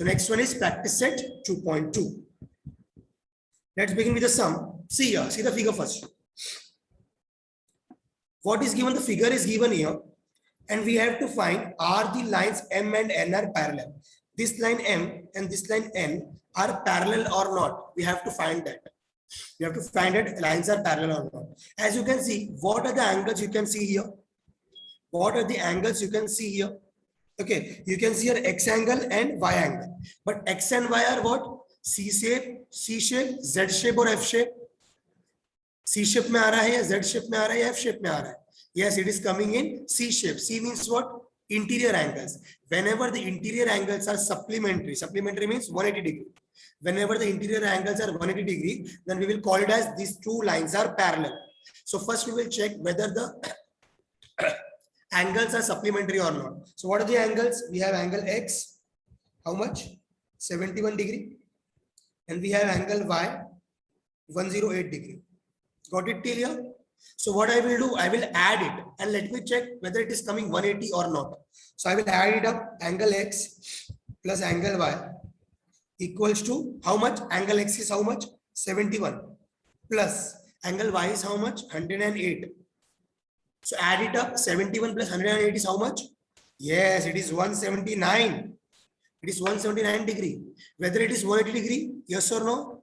So next one is practice set 2.2. Let's begin with the sum. See here, see the figure first. What is given? The figure is given here, and we have to find are the lines M and N are parallel. This line M and this line N are parallel or not. We have to find that. We have to find that lines are parallel or not. As you can see, what are the angles you can see here? What are the angles you can see here? Okay, you can see here X angle and Y angle. But X and Y are what? C shape, Z shape or F shape. C shape में आ रहा है या Z shape में आ रहा है या F shape में आ रहा है? Yes, it is coming in C shape. C means what? Interior angles. Whenever the interior angles are supplementary, supplementary means 180 degree. Whenever the interior angles are 180 degree, then we will call it as these two lines are parallel. So first we will check whether the angles are supplementary or not. So what are the angles? We have angle X, how much? 71 degree. And we have angle Y, 108 degree. Got it till here? So what I will do, I will add it and let me check whether it is coming 180 or not. So I will add it up. Angle X plus angle Y equals to how much? Angle X is how much? 71 plus angle Y is how much? 108. So add it up. 71 plus 108 is how much? Yes, it is 179. It is 179 degree. Whether it is 180 degree, yes or no?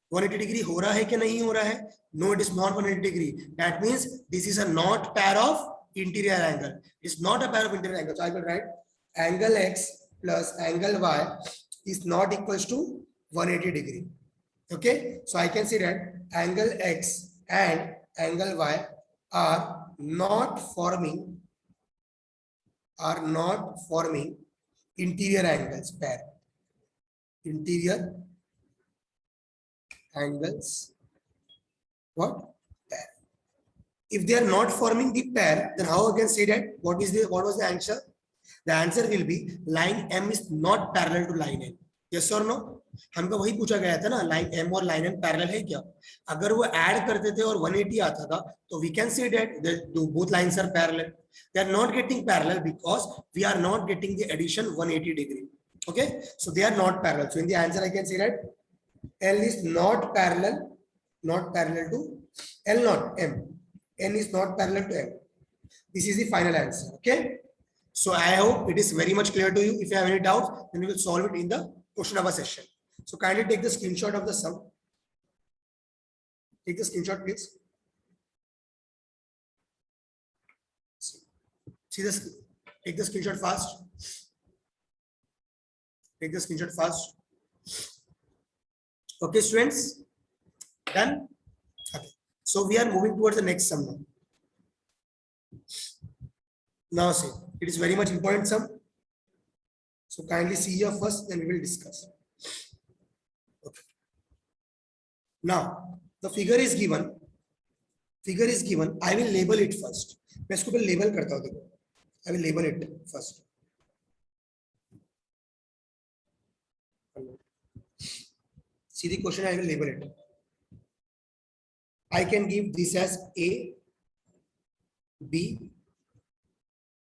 180 degree हो रहा है कि नहीं हो रहा है? No, it is not 180 degree. That means this is a not pair of interior angle. It is not a pair of interior angle. So I will write angle X plus angle Y is not equals to 180 degree. Okay. So I can say that angle X and angle Y are not forming interior angles pair. Interior angles what? Pair. If they are not forming the pair, then how I can say that? What was the answer? The answer will be line M is not parallel to line N. Yes or no? हमको वही पूछा गया था ना, line M और line N parallel है क्या? अगर वो ऐड करते थे और 180 आता था तो we can say that both lines are parallel. They are not getting parallel because we are not getting the addition 180 degree. Okay, so they are not parallel. So in the answer I can say that L is not parallel to L, not M. N is not parallel to M. This is the final answer. Okay, so I hope it is very much clear to you. If you have any doubts, then we will solve it in the question hour session. So kindly take the screenshot of the sum. Take the screenshot, please. See this. Take the screenshot fast. Take the screenshot fast. Okay, students. Done. Okay. So we are moving towards the next sum now. Now see, it is very much important sum. So kindly see here first, then we will discuss. Okay. Now the figure is given. Figure is given. I will label it first. मैं इसको पहले label करता हूँ देखो. I will label it first. See the question. I will label it. I can give this as A, B,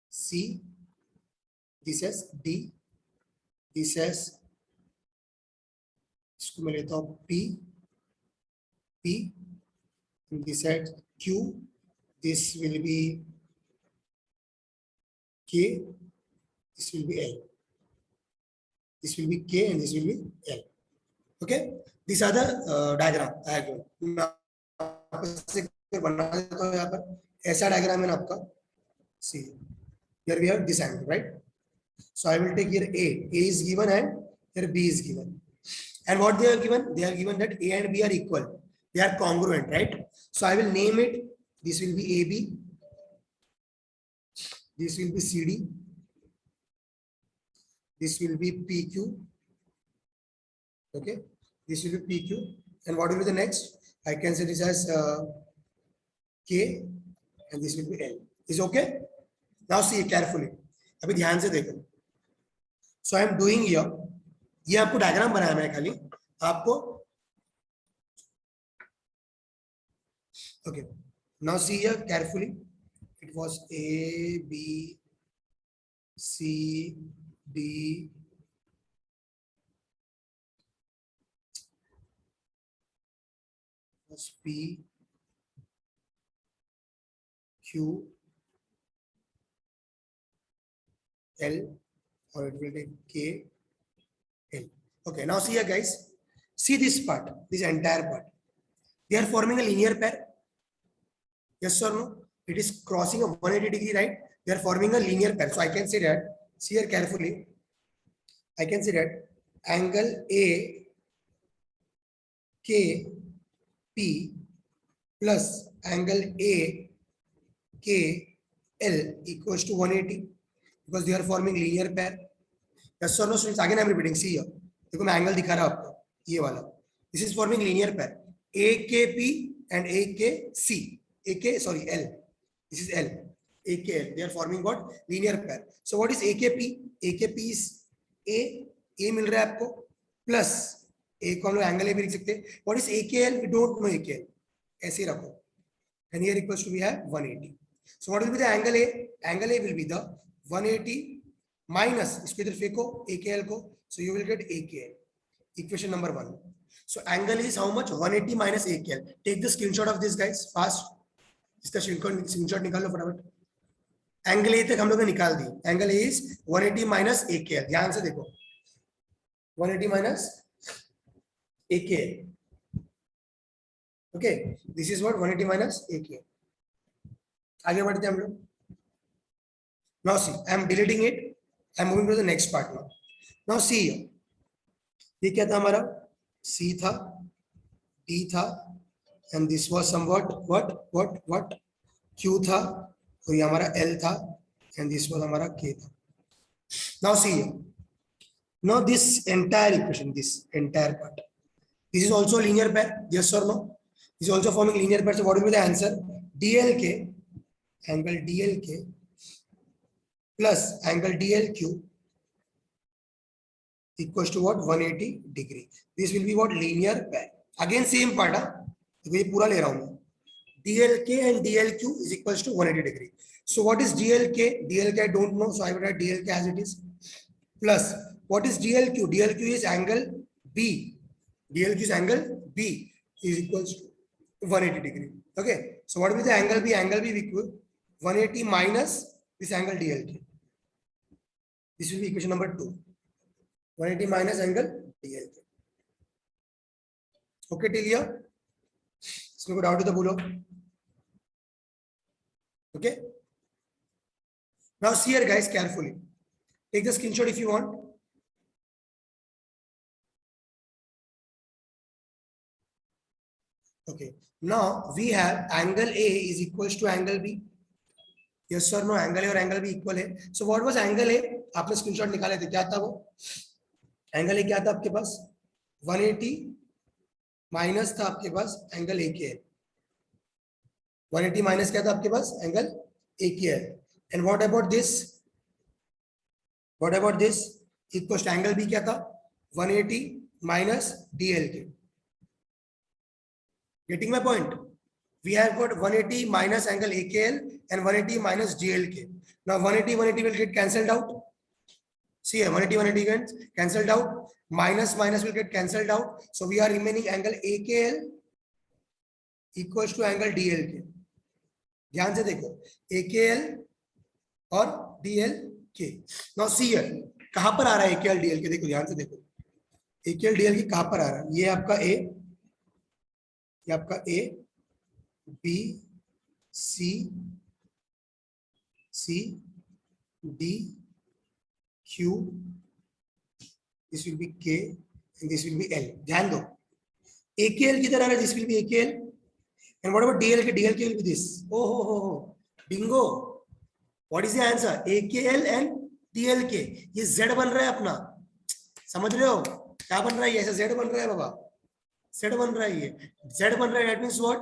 C, this as D, this as इसको मैं लेता हूँ P, and this as Q, this will be K, this will be L, this will be K and this will be L. Okay, these are the diagram. बना देता हूँ यहाँ पर ऐसा डायग्राम है ना आपका. See, here we have this angle, right? So I will take here A is given and here B is given. And what they are given? They are given that A and B are equal. They are congruent, right? So I will name it. This will be AB. This will be CD. This will be PQ. Okay. This will be PQ. And what will be the next? I can say this as K and this will be L. Is okay? Now see carefully. अभी ध्यान से देखो. So I am doing here. ये आपको diagram बनाया मैंने खाली आपको. Okay. Now see here carefully. It was A, B, C, D, P Q L, or it will take K L. Okay, now see here guys, see this part, this entire part, they are forming a linear pair. Yes or no? It is crossing a 180 degree, right? They are forming a linear pair. So I can say that, see here carefully, I can say that angle A K P plus angle A K L equals to 180, because they are forming linear pair. Yes or no students? Again I am repeating. See here, देखो मैं angle दिखा रहा हूं आपको, ये वाला. This is forming linear pair. AKP and AKC. Sorry, L. This is L. AKL. They are forming what? Linear pair. So what is AKP? AKP is A. A मिल रहा है आपको plus A को हम लोग angle A भी लिख सकते हैं. What is AKL? We don't know AKL. ऐसे ही रखो. And here equals to we have 180. So what will be the angle A? Angle A will be the 180 minus इसको इधर फेंको AKL को. So you will get AKL. Equation number 1. So angle is how much? 180 minus AKL. Take the screenshot of this guys fast. इसका screenshot निकालो फटाफट. Angle A तक हम लोग ने निकाल दी. Angle A is 180 minus AKL. ध्यान से देखो. 180 minus AKL. Okay, this is what 180 minus AKL. आगे बढ़ते हैं हम लोग. Now see, I am deleting it. I am moving to the next part now. Now see here. ये क्या था हमारा? C था, D था, and this was somewhat what Q था, और ये हमारा L था, and this was हमारा K था. Now see here. Now this entire equation, this entire part, this is also linear pair. Yes or no? This is also forming linear pair. So what will be the answer? DLK, angle DLK plus angle DLQ equals to what? 180 degree. This will be what? Linear pair. Again same part. ये पूरा ले रहा हूँ मैं. DLK and DLQ is equals to 180 degree. So what is DLK? DLK I don't know, so I will write DLK as it is. Plus what is DLQ? DLQ is angle B. DLQ is angle B is equals to 180 degree. Okay. So what will be the angle B? Angle B equal 180 minus this angle DLK. This will be equation number 2. 180 minus angle DLK. Okay till here? इसमें कोई doubt है तो बोलो. Okay. Now see here guys carefully. Take the screenshot if you want. Okay. Now we have angle A is equals to angle B. Yes or no? Angle A और angle B equal है. So what was angle A? आपने screenshot निकाले थे. क्या था वो? Angle A क्या था आपके पास? 180 माइनस था आपके पास एंगल AKL. 180 माइनस क्या था आपके पास? Angle AKL. And what about this? What about this? Equals to angle B क्या था? 180 minus DLK. Getting my point? We have got 180 minus angle AKL and 180 minus DLK. Now 180 will get cancelled out. See here, 180 gets cancelled out. Minus will get cancelled out. So we are remaining angle AKL equals to angle DLK. ध्यान से देखो, AKL और DLK. Now see here, कहाँ पर आ रहा है AKL DLK? देखो ध्यान से देखो, AKL DLK कहाँ पर आ रहा है? ये आपका A, ये आपका A, B, C, D, Q, this will be K, and this will be L. ध्यान दो, AKL किधर आ रहा है? This will be AKL. And what about DLK? DLK will be this. Oh, bingo. What is the answer? AKL and DLK. ये Z बन रहा है अपना. समझ रहे हो? क्या बन रहा है? ऐसा Z बन रहा है बाबा. Z बन रहा है ये. Z बन रहा है. That means what?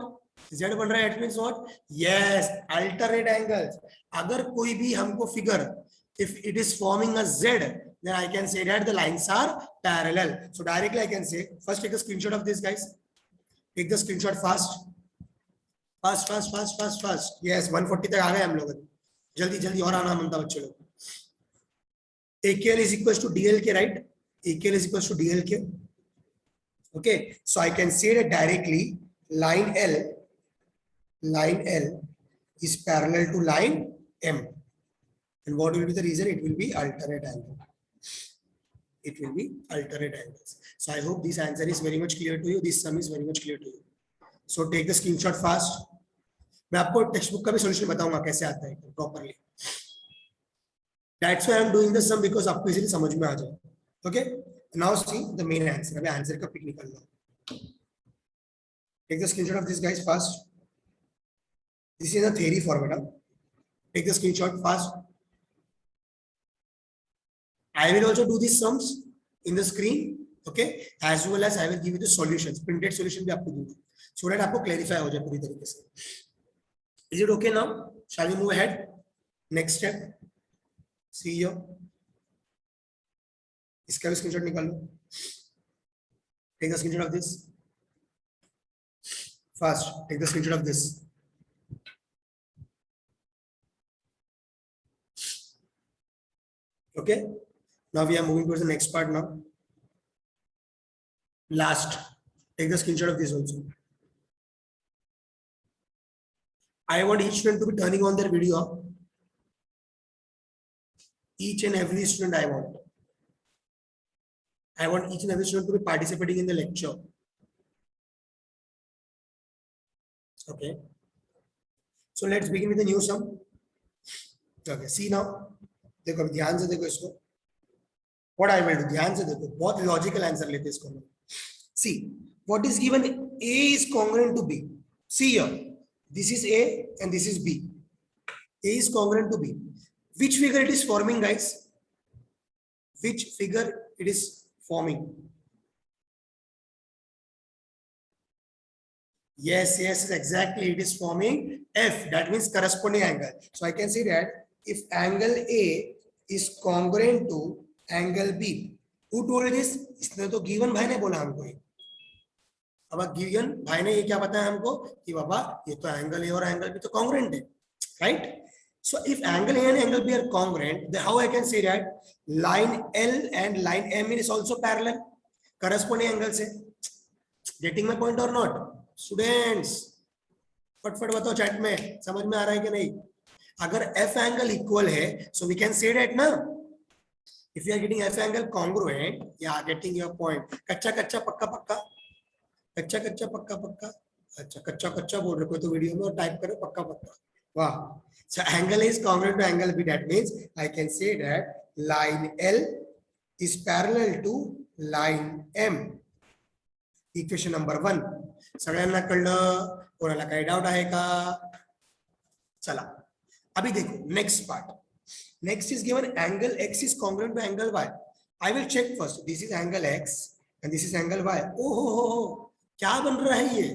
Z बन रहा है. That means what? Yes. Alternate angles. अगर कोई भी हमको figure, if it is forming a Z, then I can say that the lines are parallel. So directly I can say, first take a screenshot of this guys. Take the screenshot fast. Fast. Yes, 140 तक आ गए हम लोग. जल्दी और आना मनता बच्चों लोग. AKL is equals to DLK, right? AKL is equals to DLK. Okay, so I can say that directly line L is parallel to line M. And what will be the reason? It will be alternate angle. It will be alternate angles. So I hope this answer is very much clear to you. This sum is very much clear to you. So take the screenshot fast. मैं आपको text book का भी solution बताऊंगा कैसे आता है properly. That's why I'm doing the sum because आपको easily समझ में आ जाए. Okay? Now see the main answer. अबे आंसर का पिक निकाल लो. Take the screenshot of this guys fast. This is a theory format. Take the screenshot fast. I will also do these sums in the screen, okay? As well as I will give you the solutions. Printed solution भी आपको दूंगा, so that आपको clarify हो जाए पूरी तरीके से. Is it okay now? Shall we move ahead? Next step. See here. इसका भी screenshot निकाल लो. Take the screenshot of this. Fast. Take the screenshot of this. Okay. Now we are moving towards the next part now. Last, take the screenshot of this also. I want each student to be turning on their video. Each and every student I want. I want each and every student to be participating in the lecture. Okay. So let's begin with the new sum. Okay, see now. देखो ध्यान से देखो इसको. What I will do, ध्यान से देखो, बहुत logical answer लेते इसको. See, what is given? A is congruent to B. See here, this is A and this is B. A is congruent to B. Which figure it is forming, guys? Which figure it is forming? Yes, exactly. It is forming F. That means corresponding angle. So I can say that if angle A is congruent to angle B. Who told this? इसने तो given भाई ने बोला हमको. अब given भाई ने ये क्या बताया हमको कि बाबा ये तो एंगल ए और एंगल बी तो कॉन्ग्रुएंट है, right? So if angle A and angle B are congruent, then how I can say that line L and line M is also parallel, corresponding angle से. Getting my point or not, students? फटफट बताओ chat में, समझ में आ रहा है कि नहीं? अगर F angle equal है, so we can say that ना. If you are getting F angle congruent, yeah, getting your point. कच्चा कच्चा पक्का पक्का, कच्चा कच्चा पक्का पक्का. अच्छा कच्चा कच्चा बोल रहे कोई तो वीडियो में और टाइप करो पक्का पक्का. वाह. So angle is congruent to angle B. That means I can say that line L is parallel to line M. Equation number 1. सगळ्यांना कळलं? कोणाला काही डाउट आहे का? चला अभी देखो next part. Next is given angle X is congruent to angle Y. I will check first. This is angle X and this is angle Y. Oh, क्या बन रहा है ये?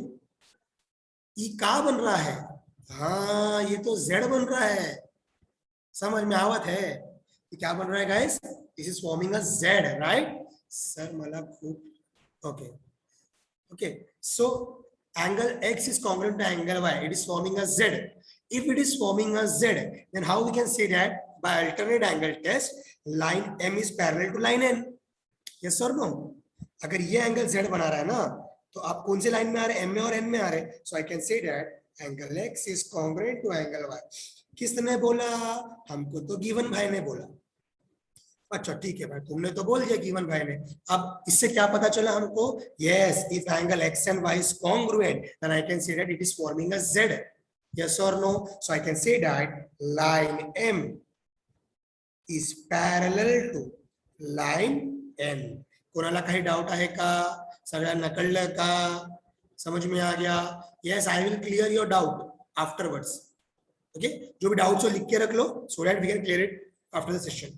ये क्या बन रहा है? हाँ, ये तो Z बन रहा है. समझ में आवत है? ये क्या बन रहा है guys? This is forming a Z, right? Sir, मला खूब. Okay. Okay. So angle X is congruent to angle Y. It is forming a Z. If it is forming a Z, then how we can say that? By alternate angle test, line M is parallel to line N. Yes or no? अगर ये angle Z बना रहा है ना, तो आप कौन से लाइन में आ रहे हैं? M में और N में आ रहे हैं. So I can say that angle X is congruent to angle Y. किसने बोला? हमको तो गिवन भाई ने बोला. अच्छा ठीक है भाई, तुमने तो बोल दिया गिवन भाई ने. अब इससे क्या पता चला हमको? Yes, if angle X and Y is congruent, then I can say that it is forming a Z. Yes or no? So I can say that line M is parallel to line N. कोणाला काही doubt आहे का? सगळ्यांना कळलं का? समझ में आ गया? Yes, I will clear your doubt afterwards. Okay? जो भी डाउट्स हो लिख के रख लो, so that we can clear it after the session.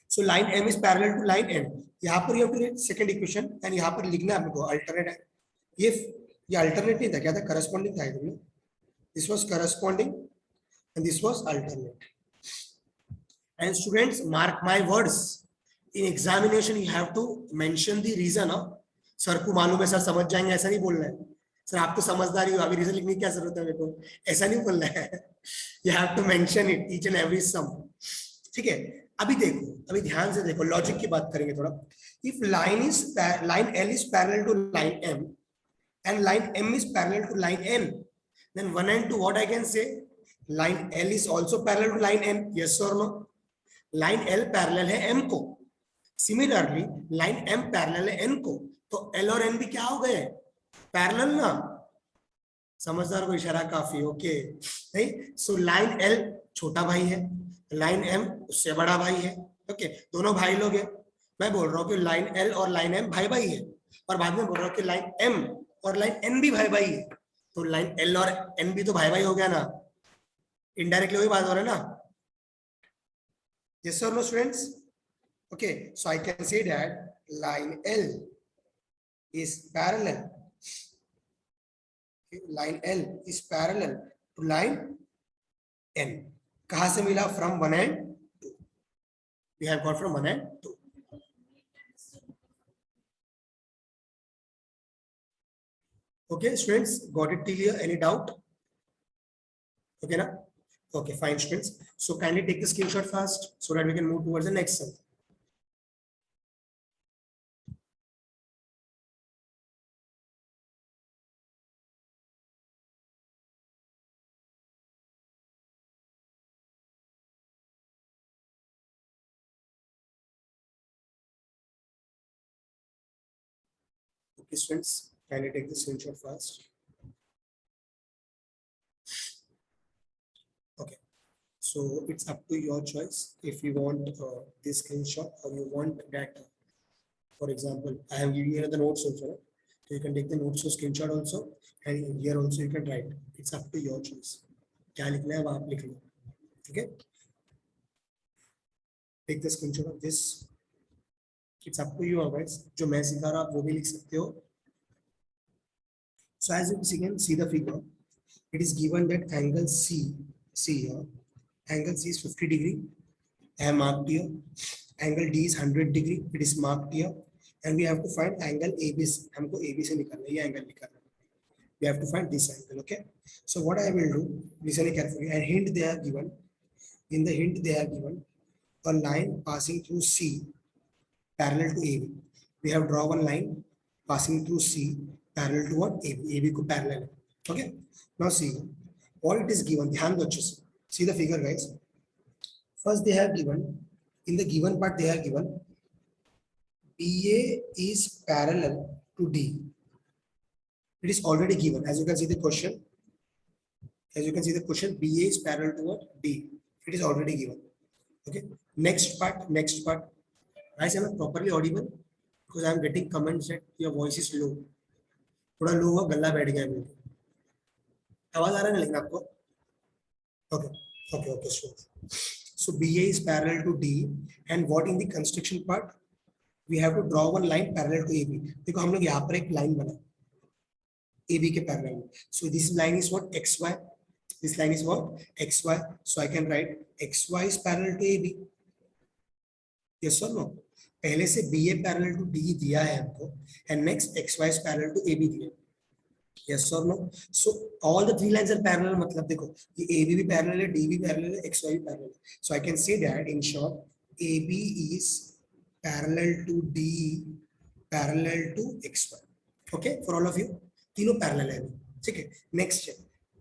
So line M is parallel to line N. यहाँ पर you have to read second equation and यहाँ पर लिखना है आपको alternate. ये alternate नहीं था, क्या था? Corresponding था ये. This was corresponding and this was alternate. And students, mark my words. In examination, you have to mention the reason. Sir को मालूम है, सर समझ जाएंगे, ऐसा नहीं बोलना है. सर आप तो समझदारी हो, अभी रीजन लिखने की क्या जरूरत है मेरे को? ऐसा नहीं बोलना है. You have to mention it each and every sum. ठीक है? अभी देखो, अभी ध्यान से देखो, लॉजिक की बात करेंगे थोड़ा. If line L is parallel to line M and line M is parallel to line N, then 1 and 2, what I can say? Line L is also parallel to line N, yes or no? Line L parallel है M को, similarly line M parallel है N को, तो L और N भी क्या हो गए? पैरेलल ना? समझदार को इशारा काफी, ओके नहीं? सो लाइन L छोटा भाई है, लाइन M उससे बड़ा भाई है, ओके दोनों भाई लोग हैं। मैं बोल रहा हूँ कि लाइन L और लाइन M भाई भाई है, और बाद में बोल रहा हूँ कि लाइन M और लाइन N भी भाई भाई है, तो लाइन L और N भी तो भाई भाई हो गया ना? इनडायरेक्टली वही बात हो रहा है ना? Yes or no, students? Okay, so I can say that line L is parallel. Okay, line L is parallel to line N. कहाँ से मिला? From 1 and 2. We have got from 1 and 2. Okay, students, got it till here? Any doubt? Okay, na? Okay, fine, students. So kindly take the screenshot fast so that we can move towards the next sum. Okay, students, kindly take the screenshot first. Okay, so it's up to your choice if you want this screenshot or you want that. For example, I have given you the notes also, so you can take the notes or screenshot also, and here also you can write. It's up to your choice. क्या लिखना है वो आप लिख लो. Okay. Take the screenshot of this. It's up to you, guys. जो मैं सिखा रहा हूँ आप वो भी लिख सकते हो. So as you can see the figure, it is given that angle C, here, angle C is 50 degree. I have marked here. Angle D is 100 degree. It is marked here. And we have to find angle ABC. हमको AB से निकालना है, ये angle निकालना है. We have to find this angle, okay? So what I will do, listen carefully. And hint they are given. In the hint they are given a line passing through C parallel to AB. We have drawn one line passing through C parallel to what? AB. AB को parallel. Okay. Now see what it is given. ध्यान दो अच्छे से. See the figure, guys. First they have given, in the given part they have given BA is parallel to D. It is already given. As you can see the question. As you can see the question, BA is parallel to what? D. It is already given. Okay. Next part. Guys, am I properly audible? Because I am getting comments that your voice is low. थोड़ा लो हुआ, गला बैठ गया मेरे. आवाज आ रहा है लेकिन आपको? Okay, sure. So BA is parallel to D, and what in the construction part? We have to draw one line parallel to AB. देखो हम लोग यहाँ पर एक line बना AB के parallel. So this line is what? XY. This line is what? XY. So I can write XY is parallel to AB. Yes or no? पहले से BA parallel to D दिया है हमको, and next XY is parallel to AB दिया. Yes or no? So all the three lines are parallel. मतलब देखो ये AB भी parallel है, D भी parallel है, XY भी parallel है. So I can say that in short, AB is parallel to D, parallel to XY. Okay, for all of you, तीनों parallel है. ठीक है. Next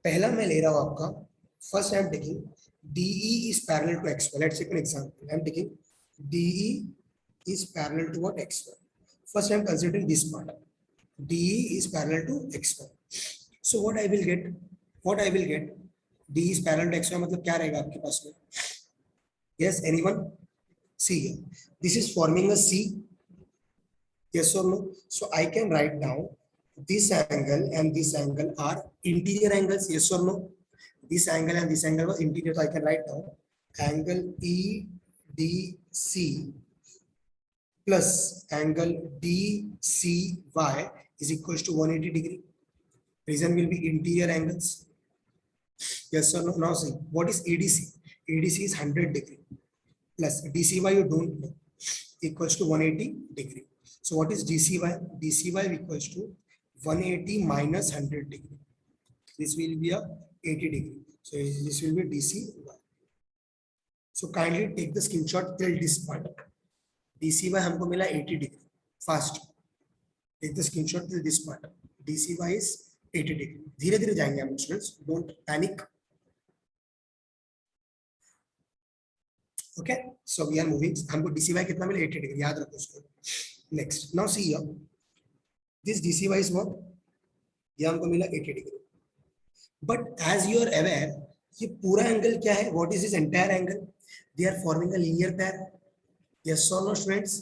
पहला मैं ले रहा हूँ आपका. First I am taking DE is parallel to XY. Let's take an example. I am taking DE is parallel to what? XY. First I am considering this part. DE is parallel to XY. So what I will get? DE is parallel to XY मतलब क्या रहेगा आपके पास में? Yes, anyone? See here. This is forming a C. Yes or no? So I can write down this angle and this angle are interior angles. Yes or no? This angle and this angle are interior. So I can write down angle EDC plus angle DCY is equals to 180 degree. Reason will be interior angles. Yes or no? Now see, what is EDC? EDC is 100 degree plus DCY you don't know, equals to 180 degree. So what is DCY? DCY equals to 180 minus 100 degree. This will be a 80 degree. So this will be DCY. So kindly take the screenshot till this part. DCY हमको मिला 80 degree. Fast. Take the screenshot till this part, DCY is 80 degree. धीरे धीरे जाएंगे हम students, don't panic. Okay, so we are moving. हमको DCY कितना मिला? 80 degree, याद रखो उसको। Next, now see here, this DCY is what? ये हमको मिला 80 degree. But as you are aware, ये पूरा एंगल क्या है? What is this entire angle? They are forming a linear pair. Yes or no, students?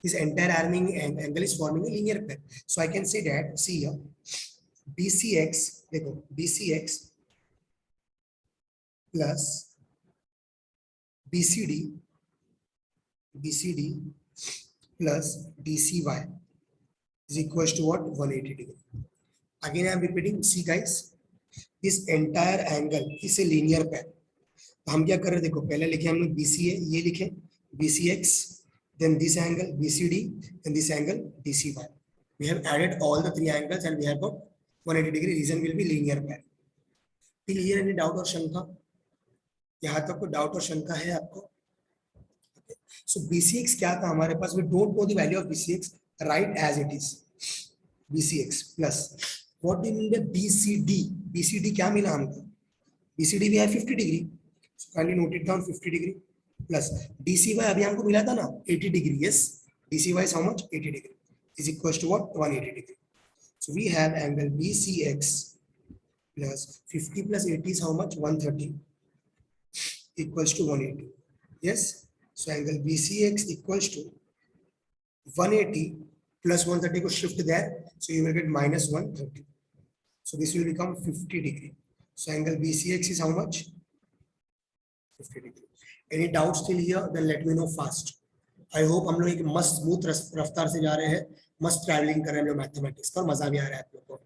This entire arming angle is forming a linear pair. So I can say that, see here, BCX, देखो, BCX plus BCD, BCD plus DCY is equals to what? 180 degree. Again, I am repeating. See, guys, this entire angle is a linear pair. तो हम क्या कर रहे हैं? देखो, पहले लिखे हम लोग BCA, ये लिखे BCX, then this angle BCD, and this angle DCY. We have added all the three angles and we have got 180 degree. Reason will be linear pair. Till here any doubt or शंका? यहाँ तक कोई doubt और शंका है आपको? So BCX क्या था हमारे पास? We don't know the value of BCX. Write as it is. BCX plus what do you mean by BCD? BCD क्या मिला हमको? BCD we have 50 degree. So kindly note it down, 50 degree. Plus DCY अभी हमको मिला था ना 80 degree. Yes, DCY is how much? 80 degree is equals to what? 180 degree. So we have angle BCX plus 50 plus 80 is how much? 130 equals to 180. Yes, so angle BCX equals to 180 plus 130 को shift there, so you will get minus 130. So this will become 50 degree. So angle BCX is how much? 50 degree. Any doubts till here? Then let me know fast. I hope हम लोग एक मस्त smooth रफ्तार से जा रहे हैं, मस्त ट्रैवलिंग कर रहे हैं मैथमेटिक्स पर, मजा भी आ रहा है आप लोग को।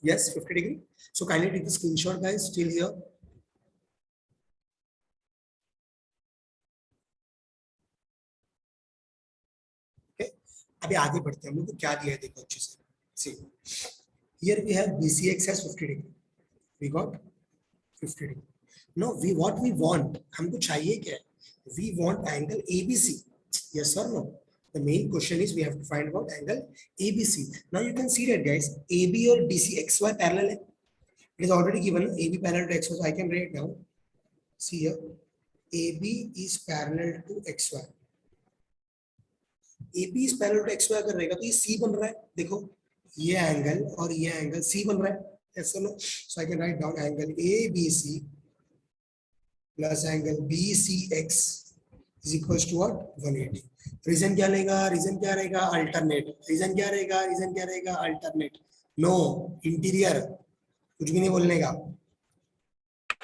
Yes, 50 degree. So kindly take the screenshot, guys, till here. Okay. अभी आगे बढ़ते हैं, हम लोग को क्या दिया है देखो अच्छे से। See, here we have BCX as 50 degree. We got 50 degree. No, what we want, हमको चाहिए क्या? We want angle ABC. Yes or no? The main question is we have to find about angle ABC. Now you can see that, guys, AB or DC XY parallel है. It is already given AB parallel to XY, so I can write it down. See here, AB is parallel to XY. AB is parallel to XY अगर रहेगा तो ये C बन रहा है। देखो, ये एंगल और ये एंगल C बन रहा है। Yes or no? So I can write down angle ABC plus angle BCX is equals to what? 180. Reason क्या लेगा? रीजन क्या रहेगा? अल्टरनेट। रीजन क्या रहेगा? रीजन क्या रहेगा? अल्टरनेट। नो, इंटीरियर, कुछ भी नहीं बोलने का।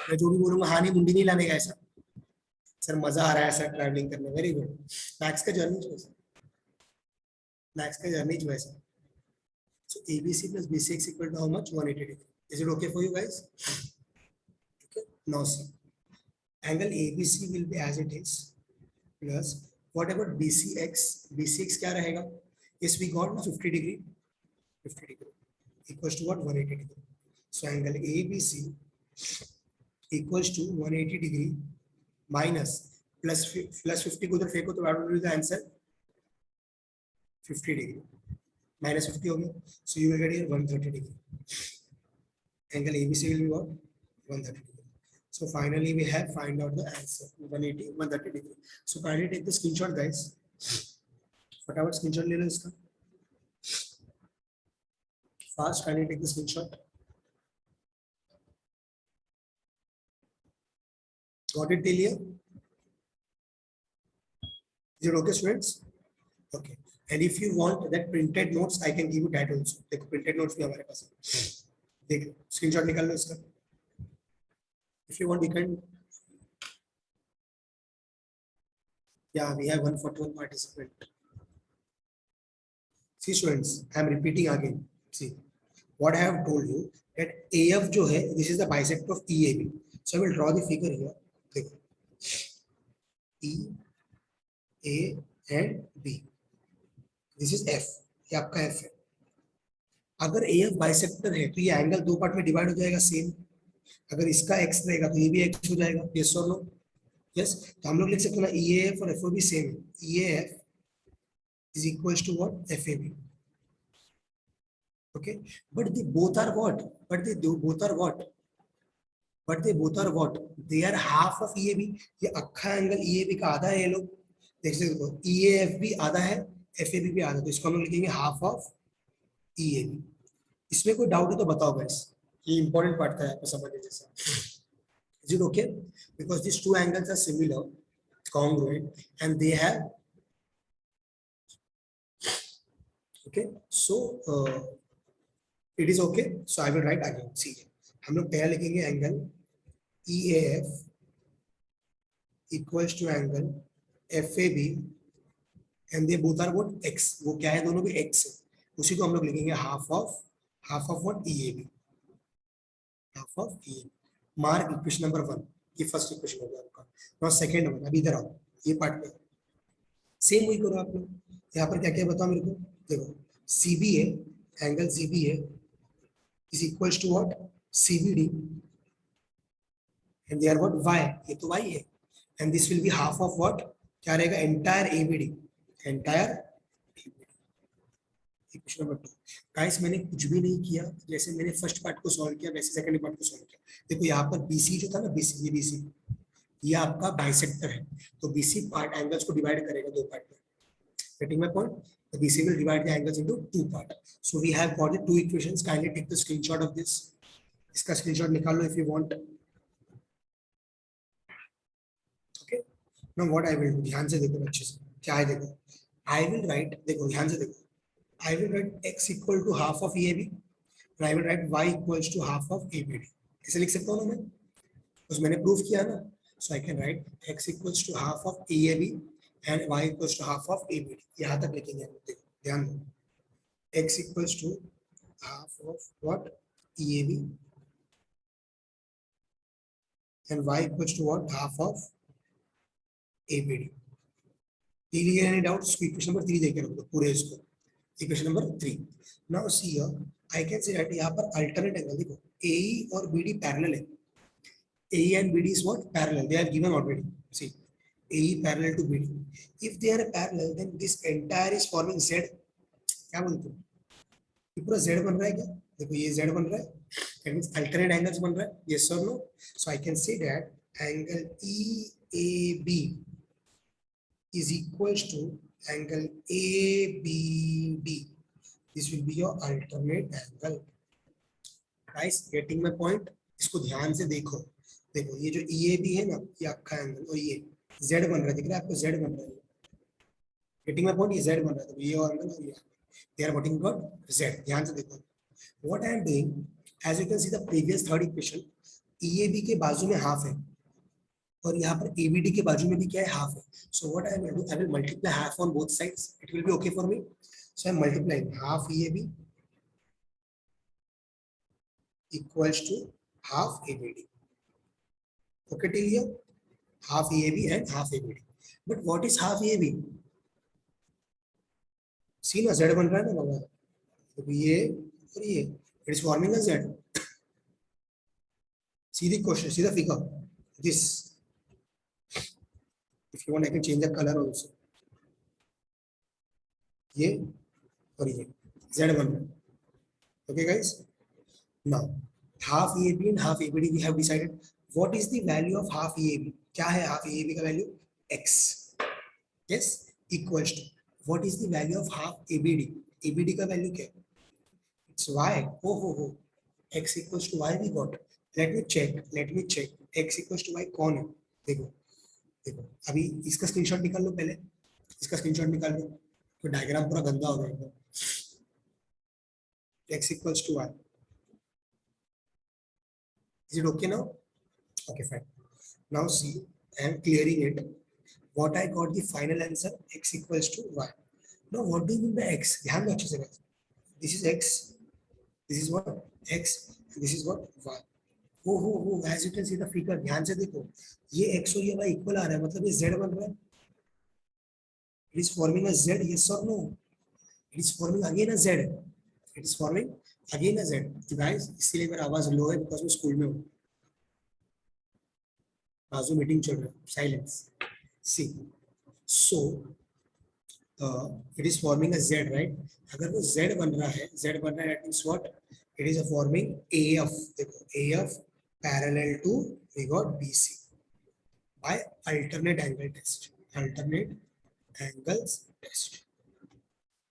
मैं जो भी बोलूंगा हाँ नहीं मुंडी नहीं लाने का। ऐसा सर मजा आ रहा है ऐसा ट्रैवलिंग करने। Very good. मैक्स का जर्नी जो है, मैक्स का जर्नी जो है। So ABC plus BCX equal to how much? 180 degree. Is it okay for you guys? Okay. Now see, angle ABC will be as it is plus what about BCX? BCX क्या रहेगा? Yes, we got 50 degree. 50 degree equals to what? 180 degree. So angle ABC equals to 180 degree minus plus 50 को उधर फेंको तो what will be the answer? 50 degree. Minus 50 हो गया, so you will get here 130 degree. Angle ABC will be what? 130 degree. So finally we have find out the answer 180 130 degree. So kindly take the screenshot, guys. फटाफट screenshot ले लो इसका fast. Kindly take the screenshot. Got it till here? Is it okay, students? Okay. And if you want that printed notes, I can give you that also. देखो printed notes भी हमारे पास है। देखो screenshot निकाल लो इसका। If you want, you can. Yeah, we have 141 participant. See students, I am repeating again. See what I have told you that AF जो है, this is the bisect of EAB. So I will draw the figure here. देखो E, A and B. This is F. ये आपका F है। अगर AF bisector है तो ये एंगल दो पार्ट में डिवाइड हो जाएगा सेम। अगर इसका x रहेगा तो ये भी x हो जाएगा। यस और नो? यस। तो हम लोग लिख सकते हैं ना EAF और FOB सेम है। EAF is equals to what? FAB. Okay, but they both are what? But they do both are what? But they both are what? They are half of EAB. ये अक्खा angle EAB का आधा है ये लोग. देख सकते हो EAF भी आधा है, FAB भी आधा है, तो इसको हम लोग लिखेंगे हाफ ऑफ EAB. इसमें कोई डाउट है तो बताओ गाइस. ये इंपॉर्टेंट पार्ट था आपको समझने जैसा. Is it okay? Because these two angles are similar, congruent, and they have okay. So it is okay. So I will write again. See, हम लोग पहले लिखेंगे angle EAF equals to angle FAB and they both are what? X. वो क्या है? दोनों भी X है. उसी को हम लोग लिखेंगे half of what? EAB. Half of EAB. Mark equation number 1. ये फर्स्ट इक्वेशन हो गया आपका. Now second one. अभी इधर आओ. ये पार्ट में सेम वही करो आप लोग. यहाँ पर क्या क्या बताओ मेरे को. देखो CB है, एंगल CB है is equals to what? CBD and they are what? Y. ये तो Y है. And this will be half of what? क्या रहेगा? Entire ABD. Entire equation number 2. Guys मैंने कुछ भी नहीं किया. जैसे मैंने फर्स्ट पार्ट को सॉल्व किया वैसे सेकंड पार्ट को सॉल्व किया. देखो यहाँ पर BC जो था ना, BC ये BC ये आपका बाइसेक्टर है. तो BC पार्ट एंगल्स को डिवाइड करेगा दो पार्ट में. Getting my point? The BC will divide the angles into two parts. So we have got the two equations. Kindly take the screenshot of this. इसका screenshot निकाल लो if you want. Okay. Now what I will do? ध्यान से देखो अच्छे से. क्या है देखो. I will write. देखो ध्यान से देखो. I will write x equal to half of EAB. And I will write y equals to half of ABD. ऐसे लिख सकता हूँ ना मैं. उस मैंने प्रूफ किया ना. So I can write x equals to half of EAB. And y equals to half of ABD. यहाँ तक लिखेंगे हम. देखो ध्यान दो. X equals to half of what? EAB. And y equals to what? Half of ABD. Clear? Any doubts? Equation number 3 देके रखो पूरे इसको. Equation number 3. Now see here, I can say that यहाँ पर alternate angle देखो. AE और BD parallel है. AE and BD is what? Parallel. They are given already. See. AE parallel to BD. If they are parallel, then this entire is forming Z. क्या बोलते हो? ये पूरा Z बन रहा है क्या? देखो ये Z बन रहा है. That means alternate angles बन रहा है. Yes or no? So I can say that angle EAB is equals to angle ABD. This will be your alternate angle. Guys, getting my point? इसको ध्यान से देखो. देखो ये जो EAB है ना, ये आपका एंगल और ये Z बन रहा है. दिख रहा है आपको? Z बन रहा है. Getting my point? ये Z बन रहा है. तो ये और एंगल और ये. They are what in God? Z. ध्यान से देखो. What I am doing, as you can see the previous third equation, EAB के बाजू में हाफ है और यहाँ पर ABD के बाजू में भी क्या है? हाफ है. So what I will do, I will multiply half on both sides. It will be okay for me. So I am multiplying half EAB equals to half ABD. Okay till here? Half EAB and half ABD. But what is half EAB? See ना Z बन रहा है ना बाबा. तो ये और ये. It is forming a Z. See the question, see the figure. This. If you want, I can change the color also. ये और ये Z बन रहा है. Okay, guys. Now, half EAB and half ABD we have decided. What is the value of half EAB? क्या है half EAB का value? X. Yes, equals to. What is the value of half ABD? ABD का value क्या है? It's Y. Oh. X equals to Y we got. Let me check. X equals to Y कौन है? देखो अभी इसका screenshot निकाल लो पहले. इसका स्क्रीनशॉट निकाल लो. तो डायग्राम पूरा गंदा हो जाएगा. X equals to Y. Is it okay now? Okay, fine. Now see, I am clearing it. What I got the final answer, X equals to Y. Now what do you mean by X? ध्यान दो अच्छे से. This is X. This is what? X. This is what? Y. Oh, as you can see the figure. ध्यान से देखो. ये X और ये Y इक्वल आ रहा है. मतलब ये Z बन रहा है. It is forming a Z. Yes or no? It is forming again a Z. It is forming again a Z. तो guys, इसीलिए मेरा आवाज लो है because मैं स्कूल में हूँ. बाजू मीटिंग चल रहा है. Silence. See. So it is forming a Z, right? अगर वो Z बन रहा है, that means what? It is a forming AF. देखो AF parallel to we got BC by alternate angle test. Alternate angles test.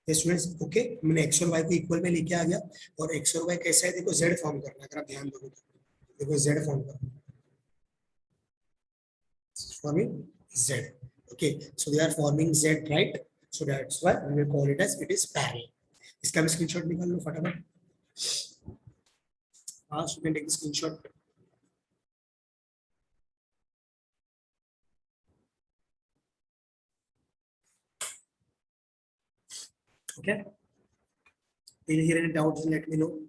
Students okay, मैंने x और Y को equal में लेके आ गया, और एक्स और वाई कैसा है देखो, जेड फॉर्म करना है, अगर आप ध्यान दोगे तो देखो जेड फॉर्म करना, forming z. Okay, so they are forming z, right? So that's why we will call it as it is parallel. इसका भी स्क्रीनशॉट निकाल लो फटाफट. हाँ, student take screenshot. Okay, if you hear any doubts, let me know.